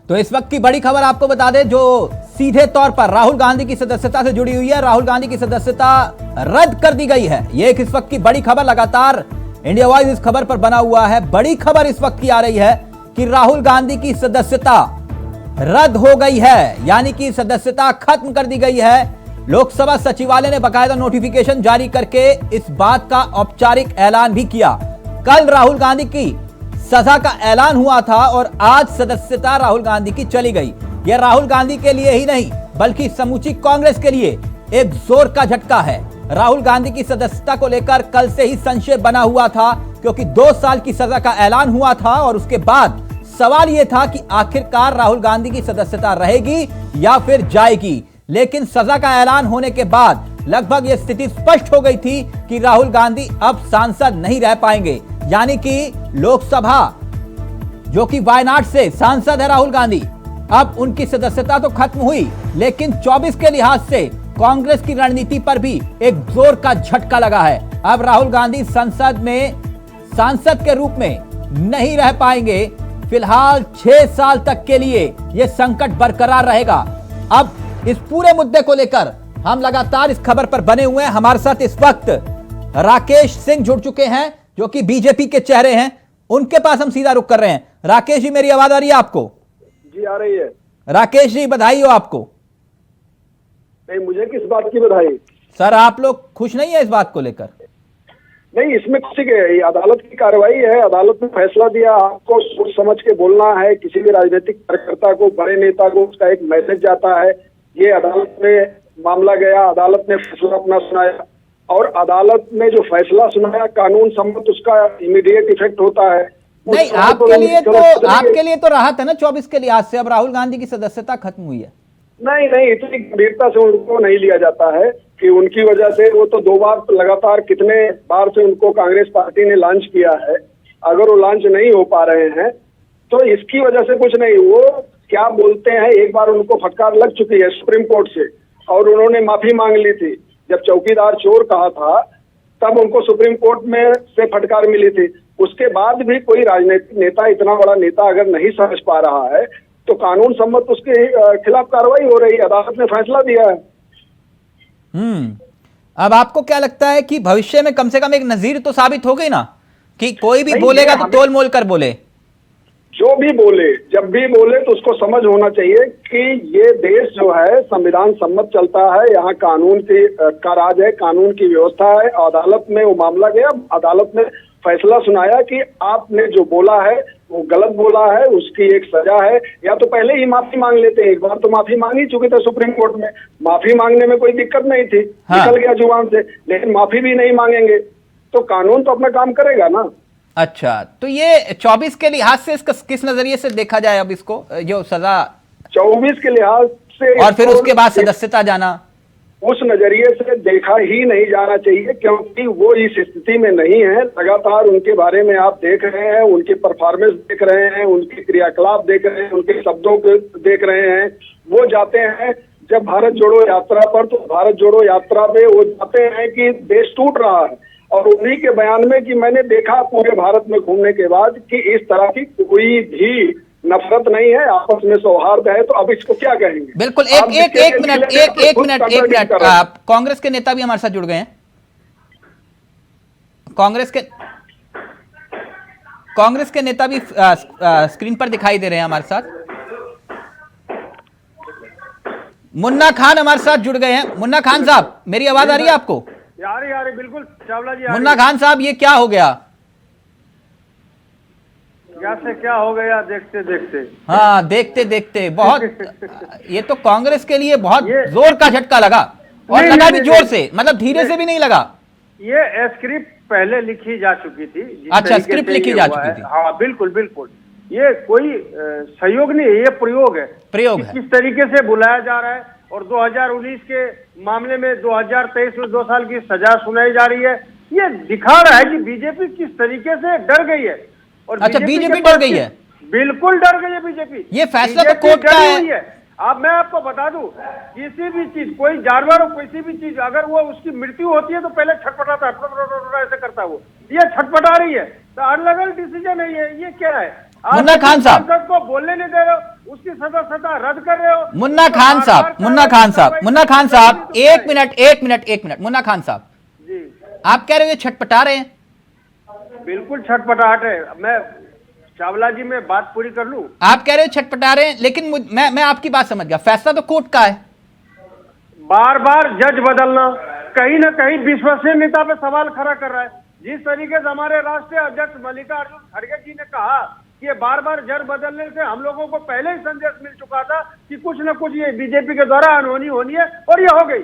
तो इस वक्त की बड़ी खबर आपको बता दें, जो सीधे तौर पर राहुल गांधी की सदस्यता से जुड़ी हुई है। राहुल गांधी की सदस्यता रद्द कर दी गई है। ये एक इस वक्त की बड़ी खबर, लगातार इंडिया वॉइस इस खबर पर बना हुआ है। बड़ी खबर इस वक्त की आ रही है कि राहुल गांधी की सदस्यता रद्द हो गई है, यानी कि सदस्यता खत्म कर दी गई है। लोकसभा सचिवालय ने बाकायदा नोटिफिकेशन जारी करके इस बात का औपचारिक ऐलान भी किया। कल राहुल गांधी की सजा का ऐलान हुआ था और आज सदस्यता राहुल गांधी की चली गई। यह राहुल गांधी के लिए ही नहीं बल्कि समूची कांग्रेस के लिए एक जोर का झटका है। राहुल गांधी की सदस्यता को लेकर कल से ही संशय बना हुआ था, क्योंकि 2 साल की सजा का ऐलान हुआ था और उसके बाद सवाल यह था कि आखिरकार राहुल गांधी की सदस्यता रहेगी या फिर जाएगी। लेकिन सजा का ऐलान होने के बाद लगभग यह स्थिति स्पष्ट हो गई थी कि राहुल गांधी अब सांसद नहीं रह पाएंगे। यानी कि लोकसभा, जो कि वायनाड से सांसद है राहुल गांधी, अब उनकी सदस्यता तो खत्म हुई, लेकिन 24 के लिहाज से कांग्रेस की रणनीति पर भी एक जोर का झटका लगा है। अब राहुल गांधी संसद में सांसद के रूप में नहीं रह पाएंगे। फिलहाल 6 साल तक के लिए यह संकट बरकरार रहेगा। अब इस पूरे मुद्दे को लेकर हम लगातार इस खबर पर बने हुए हैं। हमारे साथ इस वक्त राकेश सिंह जुड़ चुके हैं, जो कि बीजेपी के चेहरे हैं। उनके पास हम सीधा रुख कर रहे हैं। राकेश जी, मेरी आवाज आ रही है आपको? जी आ रही है। राकेश जी, बधाई हो आपको। नहीं, मुझे किस बात की बधाई? सर, आप लोग खुश नहीं है इस बात को लेकर? नहीं, इसमें खुशी के है, अदालत की कार्रवाई है। अदालत ने फैसला दिया। आपको सोच समझ के बोलना है। किसी भी राजनीतिक कार्यकर्ता को, बड़े नेता को उसका एक मैसेज जाता है। ये अदालत में मामला गया, अदालत ने फैसला अपना सुनाया और अदालत ने जो फैसला सुनाया कानून सम्मत, उसका इमीडिएट इफेक्ट होता है। नहीं, आपके लिए तो राहत है ना 24 के लिहाज से। अब राहुल गांधी की सदस्यता खत्म हुई है। नहीं नहीं, इतनी गंभीरता से उनको नहीं लिया जाता है कि उनकी वजह से, वो तो 2 बार लगातार, कितने बार से उनको कांग्रेस पार्टी ने लॉन्च किया है। अगर वो लॉन्च नहीं हो पा रहे हैं तो इसकी वजह से कुछ नहीं। वो क्या बोलते हैं, एक बार उनको फटकार लग चुकी है सुप्रीम कोर्ट से और उन्होंने माफी मांग ली थी। जब चौकीदार चोर कहा था तब उनको सुप्रीम कोर्ट में से फटकार मिली थी। उसके बाद भी कोई राजनीतिक नेता, इतना बड़ा नेता अगर नहीं समझ पा रहा है तो कानून सम्मत उसके खिलाफ कार्रवाई हो रही है। अदालत ने फैसला दिया है। अब आपको क्या लगता है कि भविष्य में कम से कम एक नजीर तो साबित हो गई ना, कि कोई भी बोलेगा तो तोल मोल कर बोले? जो भी बोले, जब भी बोले तो उसको समझ होना चाहिए कि ये देश जो है संविधान सम्मत चलता है। यहाँ कानून का राज है, कानून की व्यवस्था है। अदालत में वो मामला गया, अदालत ने फैसला सुनाया कि आपने जो बोला है वो गलत बोला है, उसकी एक सजा है। या तो पहले ही माफी मांग लेते। एक बार तो माफी मांग ही चुके थे सुप्रीम कोर्ट में। माफी मांगने में कोई दिक्कत नहीं थी, निकल गया जुबान से। लेकिन माफी भी नहीं मांगेंगे तो कानून तो अपना काम करेगा ना। अच्छा, तो ये 24 के लिहाज से इसका किस नजरिए से देखा जाए? अब इसको जो सजा 24 के लिहाज से, और फिर उसके बाद सदस्यता जाना, उस नजरिए से देखा ही नहीं जाना चाहिए, क्योंकि वो इस स्थिति में नहीं है। लगातार उनके बारे में आप देख रहे हैं, उनकी परफॉर्मेंस देख रहे हैं, उनके क्रियाकलाप देख रहे हैं, उनके शब्दों को देख रहे हैं। वो जाते हैं जब भारत जोड़ो यात्रा पर, तो भारत जोड़ो यात्रा पे वो जाते हैं कि देश टूट रहा है। और उन्हीं के बयान में कि मैंने देखा पूरे भारत में घूमने के बाद कि इस तरह की कोई भी नफरत नहीं है, आपस में सौहार्द है। तो अब इसको क्या कहेंगे? बिल्कुल। एक मिनट, कांग्रेस के नेता भी हमारे साथ जुड़ गए हैं। कांग्रेस के नेता भी स्क्रीन पर दिखाई दे रहे हैं हमारे साथ। मुन्ना खान हमारे साथ जुड़ गए हैं। मुन्ना खान साहब, मेरी आवाज आ रही है आपको? यार बिल्कुल चावला जी। मुन्ना खान साहब, ये क्या हो गया? से क्या हो गया देखते देखते? हाँ, देखते देखते बहुत ये तो कांग्रेस के लिए बहुत जोर का झटका लगा, और लगा भी जोर से, मतलब धीरे से भी नहीं लगा। ये स्क्रिप्ट पहले लिखी जा चुकी थी। अच्छा, स्क्रिप्ट लिखी जा चुकी थी। हाँ बिल्कुल बिल्कुल। ये कोई सहयोग नहीं है, ये प्रयोग है। किस तरीके से बुलाया जा रहा है। और 2019 के मामले में 2023 में 2 साल की सजा सुनाई जा रही है। ये दिखा रहा है कि बीजेपी किस तरीके से डर गई है। और अच्छा, बीजेपी डर गई है? बिल्कुल डर गई है बीजेपी। ये फैसला तो कोर्ट का है। अब मैं आपको बता दूं, किसी भी चीज, कोई जानवर हो, किसी भी चीज, अगर वो उसकी मृत्यु होती है तो पहले छटपटाता है, ऐसे करता है वो। ये छटपटा रही है तो अनलीगल डिसीजन है ये क्या है? मुन्ना खान साहब को बोलने नहीं दे रहे हो, उसकी सदस्यता रद्द कर रहे हो। मुन्ना खान साहब, मुन्ना खान साहब, एक मिनट, मुन्ना खान साहब जी, आप कह रहे हो छटपटा रहे हैं? बिल्कुल छटपटाहट है। मैं चावला जी में बात पूरी कर लूं। आप कह रहे हो छटपटा रहे हैं, लेकिन मैं आपकी बात समझ गया, फैसला तो कोर्ट का है। बार बार जज बदलना कहीं ना कहीं विश्वसनीयता पे सवाल खड़ा कर रहा है। जिस तरीके से हमारे राष्ट्रीय अध्यक्ष मल्लिकार्जुन खड़गे जी ने कहा कि ये बार बार जज बदलने से हम लोगों को पहले ही संदेश मिल चुका था कि कुछ न कुछ ये बीजेपी के द्वारा अनहोनी होनी है, और ये हो गई,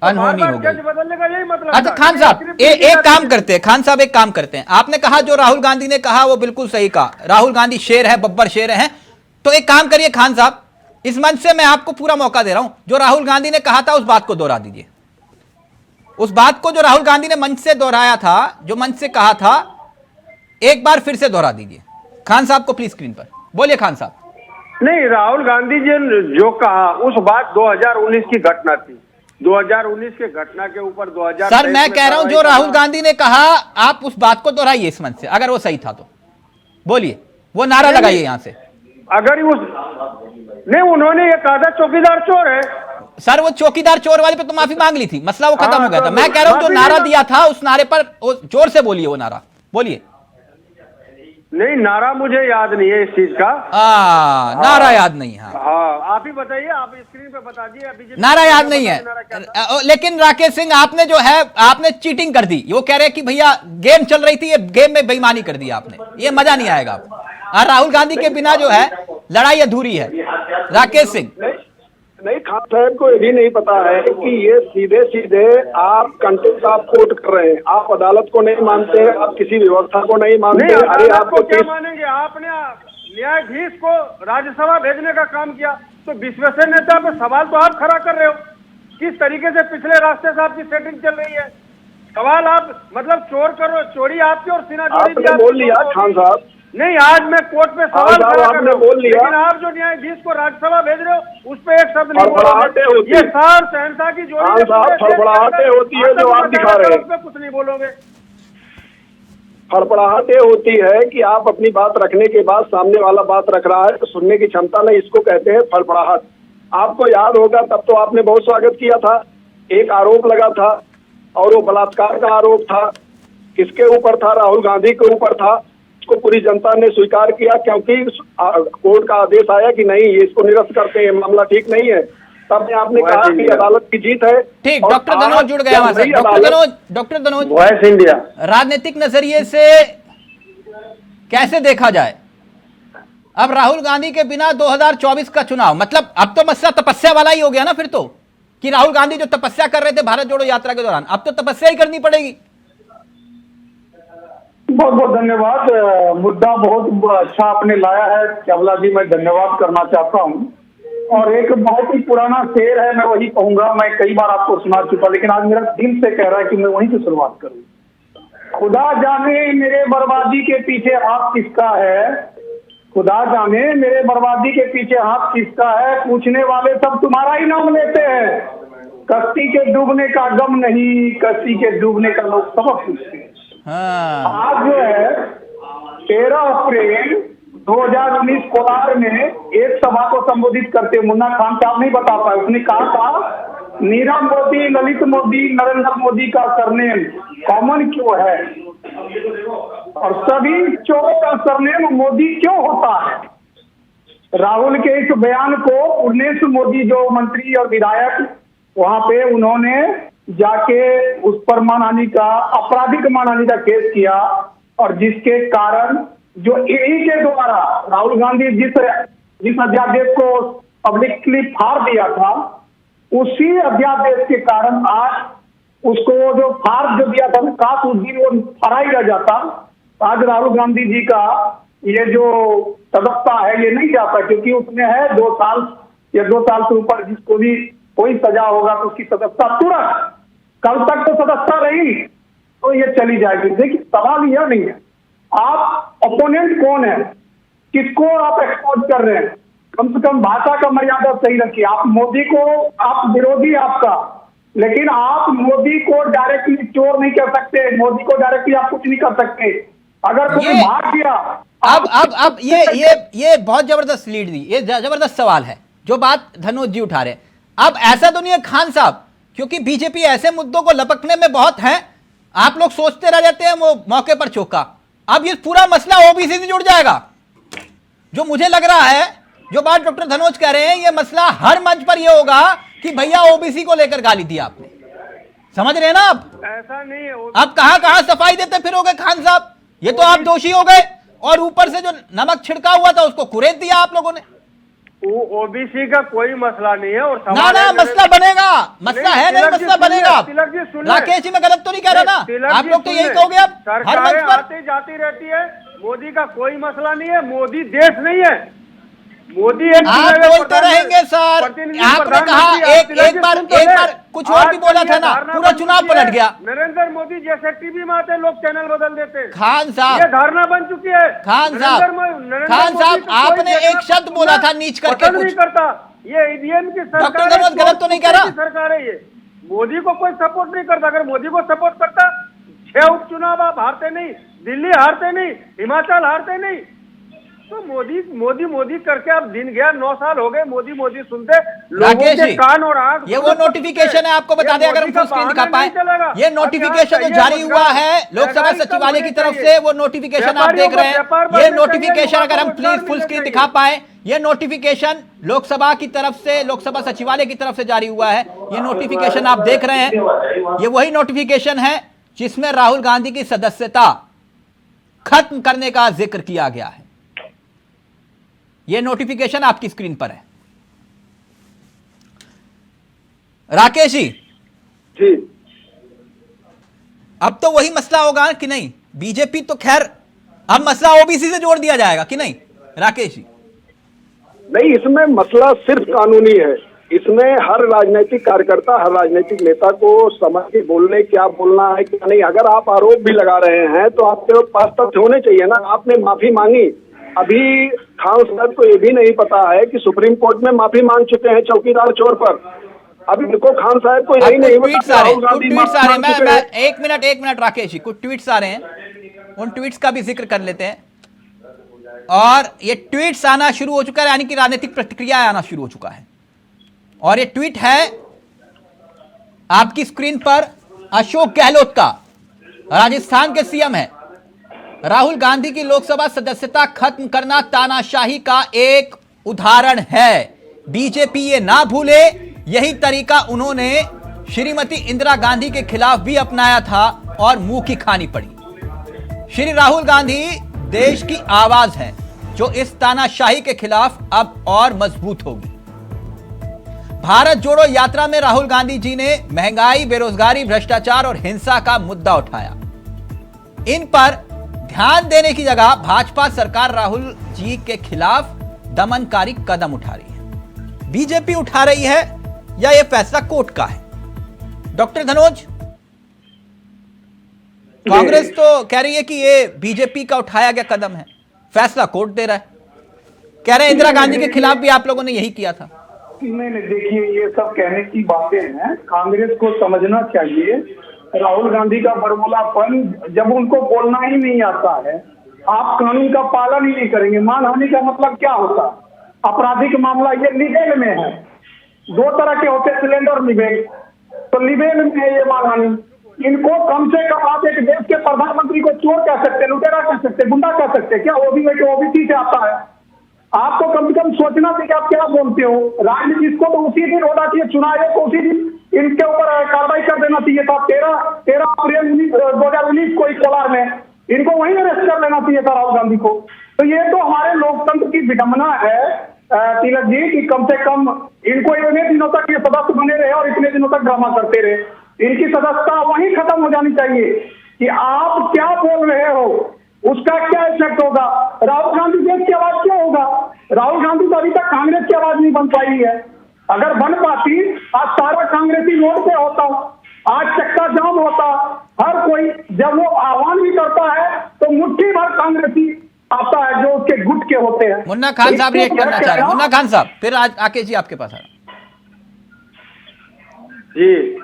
अनहोनी हो गई। जज बदलने का यही मतलब। अच्छा खान साहब, एक काम करते हैं, खान साहब एक काम करते हैं, आपने कहा जो राहुल गांधी ने कहा वो बिल्कुल सही कहा, राहुल गांधी शेर है, बब्बर शेर है, तो एक काम करिए खान साहब, इस मंच से मैं आपको पूरा मौका दे रहा हूं, जो राहुल गांधी ने कहा था उस बात को दोहरा दीजिए, उस बात को जो राहुल गांधी ने मंच से दोहराया था, जो मंच से कहा था, एक बार फिर से दोहरा दीजिए खान साहब को प्लीज स्क्रीन पर। बोलिए खान साहब। नहीं, राहुल गांधी जी ने जो कहा उस बात 2019 की घटना थी। 2019 के घटना के ऊपर 2000 सर मैं कह रहा हूं जो राहुल गांधी ने कहा, आप उस बात को दोहराइए इस मंच से, अगर वो सही था तो बोलिए, वो नारा लगाइए यहां से। अगर उस नहीं, उन्होंने ये कहा था चौकीदार चोर है। सर वो चौकीदार चोर वाले पे तो माफी मांग ली थी, मसला वो खत्म हो गया था। मैं कह रहा हूं जो नारा दिया था उस नारे पर जोर से बोलिए, वो नारा बोलिए। नहीं, नारा मुझे याद नहीं है इस चीज का। नारा याद नहीं है। हाँ, आप ही बताइए, आप स्क्रीन पे बता दिए। नारा याद नहीं है, लेकिन राकेश सिंह आपने जो है आपने चीटिंग कर दी। वो कह रहे हैं कि भैया गेम चल रही थी, ये गेम में बेईमानी कर दी आपने, ये मजा नहीं आएगा आपको। और राहुल गांधी के बिना जो है लड़ाई अधूरी है। राकेश सिंह नहीं, खान साहब को ये भी नहीं पता है कि ये सीधे सीधे आप कंटेम्प्ट ऑफ कोर्ट कर रहे हैं, आप अदालत को नहीं मानते, आप किसी व्यवस्था को नहीं मानते। अरे आपको क्या मानेंगे? आपने न्यायाधीश को राज्यसभा भेजने का काम किया, तो विश्वसनीयता पे सवाल तो आप खड़ा कर रहे हो। किस तरीके से पिछले रास्ते से आपकी सेटिंग चल रही है? सवाल आप मतलब चोर करो, चोरी आपकी और सीना चोरी भी आपकी। बोल लिया खान साहब। नहीं, आज मैं कोर्ट पे सवाल खड़ा कर रहा हूं, बोल लिया, लेकिन आप जो न्यायाधीश को राज्यसभा भेज रहे हो उस पे एक शब्द नहीं बोलोगे। ये सार सहनता की जोड़ी फड़फड़ाहटें होती है जो आप दिखा रहे हैं, कुछ नहीं बोलोगे। फड़फड़ाहटें होती है कि आप अपनी बात रखने के बाद सामने वाला बात रख रहा है तो सुनने की क्षमता नहीं, इसको कहते हैं फड़फड़ाहट। आपको याद होगा तब तो आपने बहुत स्वागत किया था, एक आरोप लगा था और वो बलात्कार का आरोप था। किसके ऊपर था? राहुल गांधी के ऊपर था। इसको पूरी जनता ने स्वीकार किया क्योंकि कोर्ट का आदेश आया कि नहीं, ये इसको निरस्त करते हैं, मामला ठीक नहीं है। तब में आपने कहा कि अदालत की जीत है। ठीक, डॉक्टर धनोज जुड़ गया वहां से। डॉक्टर धनोज, वॉइस इंडिया राजनीतिक नजरिए से कैसे देखा जाए अब राहुल गांधी के बिना 2024 का चुनाव? मतलब अब तो मसला तपस्या वाला ही हो गया ना फिर तो, कि राहुल गांधी जो तपस्या कर रहे थे भारत जोड़ो यात्रा के दौरान, अब तो तपस्या ही करनी पड़ेगी। बहुत बहुत धन्यवाद। मुद्दा बहुत अच्छा आपने लाया है चावला जी, मैं धन्यवाद करना चाहता हूं। और एक बहुत ही पुराना शेर है, मैं वही कहूंगा, मैं कई बार आपको सुना चुका, लेकिन आज मेरा दिल से कह रहा है कि मैं वहीं से शुरुआत करूं। खुदा जाने मेरे बर्बादी के पीछे हाथ किसका है, खुदा जाने मेरे बर्बादी के पीछे हाथ किसका है, पूछने वाले सब तुम्हारा ही नाम लेते हैं। कश्ती के डूबने का गम नहीं, कश्ती के डूबने का लोग सबक पूछते हैं। आज जो है 13 अप्रैल 2019 कोलार में एक सभा को संबोधित करते मुन्ना खान साहब नहीं बता पाए, उसने कहा था नीरव मोदी, ललित मोदी, नरेंद्र मोदी का सरनेम कॉमन क्यों है और सभी चोरों का सरनेम मोदी क्यों होता है। राहुल के इस बयान को उन्नीस मोदी जो मंत्री और विधायक वहां पे उन्होंने जाके उस पर मानहानि का, आपराधिक मानहानि का केस किया, और जिसके कारण जो इन्हीं के द्वारा राहुल गांधी जिस अध्यादेश को पब्लिकली फाड़ दिया था, उसी अध्यादेश के कारण आज उसको जो फाड़ जो दिया था, काश उस दिन वो फड़ा ही रह जाता। आज राहुल गांधी जी का ये जो सदस्यता है ये नहीं जाता, क्योंकि उसमें है 2 साल या 2 साल से ऊपर जिसको भी कोई सजा होगा तो उसकी सदस्यता तुरंत, कल तक तो सदस्यता रही तो ये चली जाएगी। देखिए सवाल यह नहीं है आप ओपोनेंट कौन है, किसको आप एक्सपोज कर रहे हैं, कम से कम भाषा का मर्यादा सही रखिए। आप मोदी को, आप विरोधी आपका, लेकिन आप मोदी को डायरेक्टली चोर नहीं कर सकते, मोदी को डायरेक्टली आप कुछ नहीं कर सकते। अगर कोई भाग गया। अब ये बहुत जबरदस्त लीड दी, ये जबरदस्त सवाल है जो बात धनोज जी उठा रहे हैं। अब ऐसा तो नहीं है खान साहब, क्योंकि बीजेपी ऐसे मुद्दों को लपकने में बहुत है, आप लोग सोचते रह जाते हैं वो मौके पर चौका। अब ये पूरा मसला ओबीसी से जुड़ जाएगा, जो मुझे लग रहा है, जो बात डॉक्टर धनोज कह रहे हैं, ये मसला हर मंच पर ये होगा कि भैया ओबीसी को लेकर गाली दी आपने, समझ रहे हैं ना आप? ऐसा नहीं है। अब कहां सफाई देते फिरोगे खान साहब? ये तो आप दोषी हो गए, और ऊपर से जो नमक छिड़का हुआ था उसको कुरेद दिया आप लोगों ने। ओबीसी का कोई मसला नहीं है। और ना मसला बनेगा, मसला है नहीं, मसला बनेगा। राकेश जी, मैं गलत तो नहीं कह रहा ना? आप लोग तो यही कहोगे अब हर मंच पर। आती जाती रहती है, मोदी का कोई मसला नहीं है। मोदी देश नहीं है, मोदी एक आप बोलते रहेंगे सर। आपने कहा एक बार कुछ और भी बोला था ना, पूरा चुनाव पलट गया। नरेंद्र मोदी जैसे टीवी में आते लोग चैनल बदल देते हैं। खान साहब, ये धारणा बन चुकी है। खान साहब आपने एक शब्द बोला था नीच करके कुछ नहीं करता। ये ईवीएम की सरकार गलत तो नहीं कह रहा? सरकार है ये, मोदी को कोई सपोर्ट नहीं करता। अगर मोदी को सपोर्ट करता 6 उपचुनाव आप हारते नहीं, दिल्ली हारते नहीं, हिमाचल हारते नहीं। तो मोदी करके अब दिन गया, 9 साल हो गए मोदी सुनते लोगों के कान और आंख। ये वो नोटिफिकेशन है, आपको बता दें अगर हम फुल स्क्रीन दिखा पाए, ये नोटिफिकेशन जो जारी हुआ है लोकसभा सचिवालय की तरफ से, वो नोटिफिकेशन आप देख रहे हैं। ये नोटिफिकेशन अगर हम प्लीज फुल स्क्रीन दिखा पाए, ये नोटिफिकेशन लोकसभा की तरफ से, लोकसभा सचिवालय की तरफ से जारी हुआ है। ये नोटिफिकेशन आप देख रहे हैं, ये वही नोटिफिकेशन है जिसमें राहुल गांधी की सदस्यता खत्म करने का जिक्र किया गया है। यह नोटिफिकेशन आपकी स्क्रीन पर है। राकेश जी, अब तो वही मसला होगा कि नहीं? बीजेपी तो खैर, अब मसला ओबीसी से जोड़ दिया जाएगा कि नहीं राकेश जी? नहीं, इसमें मसला सिर्फ कानूनी है। इसमें हर राजनीतिक कार्यकर्ता, हर राजनीतिक नेता को समझ के बोलने क्या बोलना है क्या नहीं। अगर आप आरोप भी लगा रहे हैं तो आपके पास तथ्य होने चाहिए ना। आपने माफी मांगी, अभी खान साहब को ये भी नहीं पता है कि सुप्रीम कोर्ट में माफी मांग चुके हैं चौकीदार चोर पर। अभी देखो खान साहब को यही नहीं ट्वीट्स आ रहे हैं। मैं एक मिनट राकेश जी, कुछ ट्वीट्स आ रहे हैं, उन ट्वीट्स का भी जिक्र कर लेते हैं। और ये ट्वीट्स आना शुरू हो चुका है, यानी कि राजनीतिक प्रतिक्रिया आना शुरू हो चुका है। और ये ट्वीट है आपकी स्क्रीन पर, अशोक गहलोत का, राजस्थान के सीएम है। राहुल गांधी की लोकसभा सदस्यता खत्म करना तानाशाही का एक उदाहरण है। बीजेपी ये ना भूले, यही तरीका उन्होंने श्रीमती इंदिरा गांधी के खिलाफ भी अपनाया था और मुंह की खानी पड़ी। श्री राहुल गांधी देश की आवाज है जो इस तानाशाही के खिलाफ अब और मजबूत होगी। भारत जोड़ो यात्रा में राहुल गांधी जी ने महंगाई, बेरोजगारी, भ्रष्टाचार और हिंसा का मुद्दा उठाया। इन पर ध्यान देने की जगह भाजपा सरकार राहुल जी के खिलाफ दमनकारी कदम उठा रही है। बीजेपी उठा रही है या यह फैसला कोर्ट का है? डॉक्टर धनोज, कांग्रेस तो कह रही है कि ये बीजेपी का उठाया गया कदम है, फैसला कोर्ट दे रहा है। कह रहे हैं इंदिरा गांधी के खिलाफ भी आप लोगों ने यही किया था। नहीं, देखिए ये सब कहने की बातें हैं। कांग्रेस को समझना चाहिए राहुल गांधी का बरमूलापन, जब उनको बोलना ही नहीं आता है, आप कानून का पालन ही नहीं करेंगे। मानहानि का मतलब क्या होता है? आपराधिक मामला ये लिबेल में है। 2 तरह के होते, सिलेंडर और लिबेल। तो लिबेल में है ये मानहानि। इनको कम से कम आप एक देश के प्रधानमंत्री को चोर कह सकते, लुटेरा कह सकते, गुंडा कह सकते, क्या वो भी ओबीसी से आता है? आपको कम से कम सोचना चाहिए कि आप क्या बोलते हो। राजनीति को तो उसी दिन होना चाहिए, चुनाव को उसी दिन इनके ऊपर कार्रवाई कर देना चाहिए था। 13 अप्रैल 2019 को कोलार में इनको वहीं अरेस्ट कर लेना चाहिए था राहुल गांधी को। तो ये तो हमारे लोकतंत्र की विडंबना है तिलक जी, कि कम से कम इनको इतने दिनों तक ये सदस्य बने रहे और इतने दिनों तक ड्रामा करते रहे। इनकी सदस्यता वहीं खत्म हो जानी चाहिए कि आप क्या बोल रहे हो, उसका क्या इफेक्ट होगा। राहुल गांधी देश की आवाज क्यों होगा? राहुल गांधी तो अभी तक कांग्रेस की आवाज नहीं बन पाई है। अगर बन पाती, आज सारा कांग्रेसी रोड पे होता, आज चक्का जाम होता। हर कोई जब वो आह्वान भी करता है तो मुट्ठी भर कांग्रेसी आता है जो उसके गुट के होते हैं। मुन्ना खान साहब रिएक्ट करना चाह रहे हैं। मुन्ना खान साहब, फिर आज आके जी आपके पास आ रहा जी।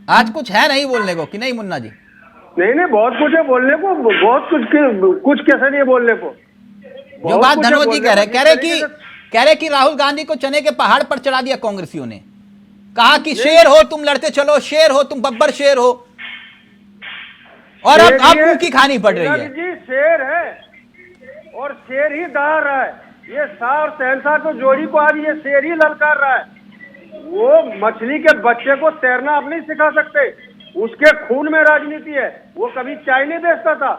आज कुछ है नहीं बोलने को कि नहीं मुन्ना जी? नहीं, बहुत कुछ है बोलने को, बहुत कुछ कैसे नहीं है बोलने को। जो बात धनोज जी कह रहे कि राहुल गांधी को चने के पहाड़ पर चढ़ा दिया कांग्रेसियों ने, कहा कि शेर हो तुम, लड़ते चलो, शेर हो तुम, बब्बर शेर हो, और अब मुंह की खानी पड़ रही है। जी शेर है और शेर ही दहाड़ रहा है। ये शाह और शहंशाह को जोड़ी को आज ये शेर ही ललकार रहा है। वो मछली के बच्चे को तैरना आप नहीं सिखा सकते, उसके खून में राजनीति है। वो कभी चाय नहीं बेचता था,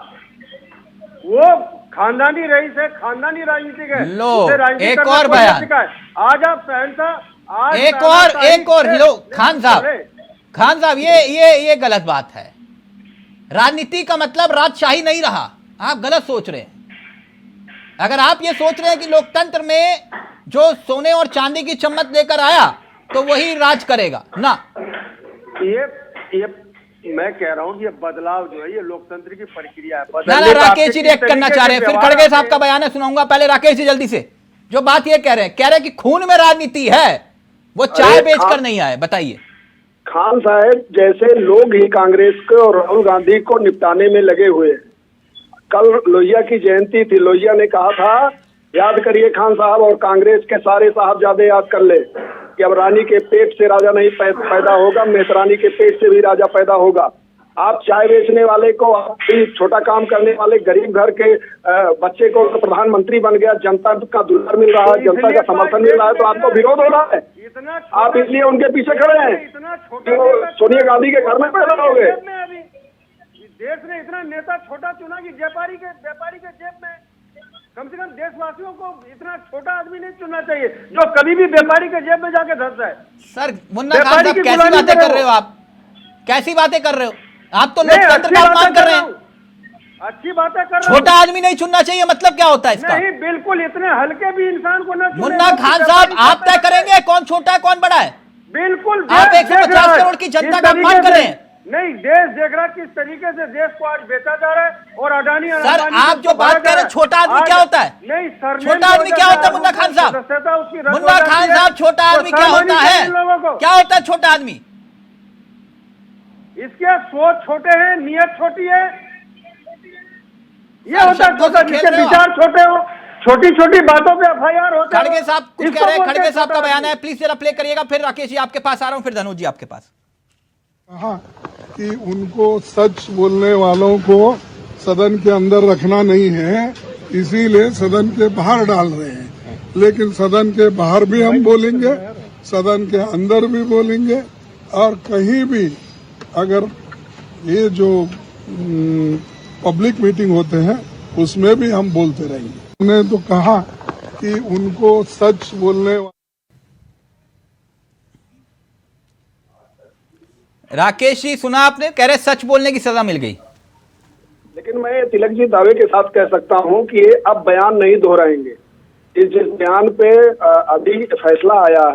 वो खानदानी रईस है, खानदानी राजनीतिक है। लो एक और बयान, आज आप शहंशाह, एक और लो खान साहब ये गलत बात है। राजनीति का मतलब राजशाही नहीं रहा, आप गलत सोच रहे हैं। अगर आप ये सोच रहे हैं कि लोकतंत्र में जो सोने और चांदी की चम्मच लेकर आया तो वही राज करेगा ना, ये मैं कह रहा हूं कि ये बदलाव जो है ये लोकतंत्र की प्रक्रिया है। ना राकेश जी रिएक्ट करना चाह रहे हैं, फिर खड़गे साहब का बयान है सुनाऊंगा। पहले राकेश जी जल्दी से जो बात ये कह रहे हैं कि खून में राजनीति है, वो चाय बेचकर नहीं आए, बताइए। खान साहब जैसे लोग ही कांग्रेस को और राहुल गांधी को निपटाने में लगे हुए हैं। कल लोहिया की जयंती थी, लोहिया ने कहा था याद करिए खान साहब और कांग्रेस के सारे साहबजादे याद कर ले कि अब रानी के पेट से राजा नहीं पैदा होगा, मेहतरानी के पेट से भी राजा पैदा होगा। आप चाय बेचने वाले को, छोटा काम करने वाले गरीब घर के बच्चे को प्रधानमंत्री बन गया, जनता का दुलार मिल रहा है, जनता का समर्थन मिल रहा है, तो आपको विरोध हो रहा है। आप इसलिए उनके पीछे खड़े हैं, सोनिया गांधी के घर में पैदा हो गए। देश ने इतना नेता छोटा चुना कि व्यापारी के जेब में। कम से कम देशवासियों को इतना छोटा आदमी नहीं चुनना चाहिए जो कभी भी व्यापारी के जेब में जाके धंस जाए। सर मुन्ना खान साहब कैसी बातें कर रहे हो आप, कैसी बातें कर रहे हो आप? तो लोकतंत्र का अपमान कर रहे हैं। अच्छी बातें कर रहे हो। छोटा आदमी नहीं चुनना चाहिए मतलब क्या होता है इसका? नहीं, बिल्कुल इतने हल्के भी इंसान को ना। मुन्ना खान साहब आप तय करेंगे कौन छोटा है कौन बड़ा है? बिल्कुल। आप 150 करोड़ की जनता का अपमान कर रहे हैं। नहीं, देश देख रहा किस तरीके से देश को आज बेचा जा रहा है और अडानी सर आप जो बात कर रहे हैं छोटा आदमी क्या होता है? नहीं सर, छोटा आदमी क्या होता है मुन्ना खान साहब? मुन्ना खान साहब छोटा आदमी क्या होता है? क्या होता है छोटा आदमी? इसके सोच छोटे हैं, नियत छोटी है, ये होता है छोटा, जिसके विचार छोटे हो, छोटी छोटी बातों पे FIR होता है। खड़गे साहब कुछ कह रहे हैं, खड़गे साहब का बयान है, प्लीज जरा प्ले करिएगा। फिर राकेश जी आपके पास आ रहा हूं, फिर धनोज जी आपके पास। कहा कि उनको सच बोलने वालों को सदन के अंदर रखना नहीं है, इसीलिए सदन के बाहर डाल रहे हैं। लेकिन सदन के बाहर भी हम बोलेंगे, सदन के अंदर भी बोलेंगे, और कहीं भी अगर ये जो पब्लिक मीटिंग होते हैं उसमें भी हम बोलते रहेंगे। उन्होंने तो कहा कि उनको सच बोलने, राकेश जी सुना आपने, कह रहे सच बोलने की सजा मिल गई। लेकिन मैं तिलक जी दावे के साथ कह सकता हूं कि ये अब बयान नहीं दोहराएंगे। जिस बयान पे अभी फैसला आया है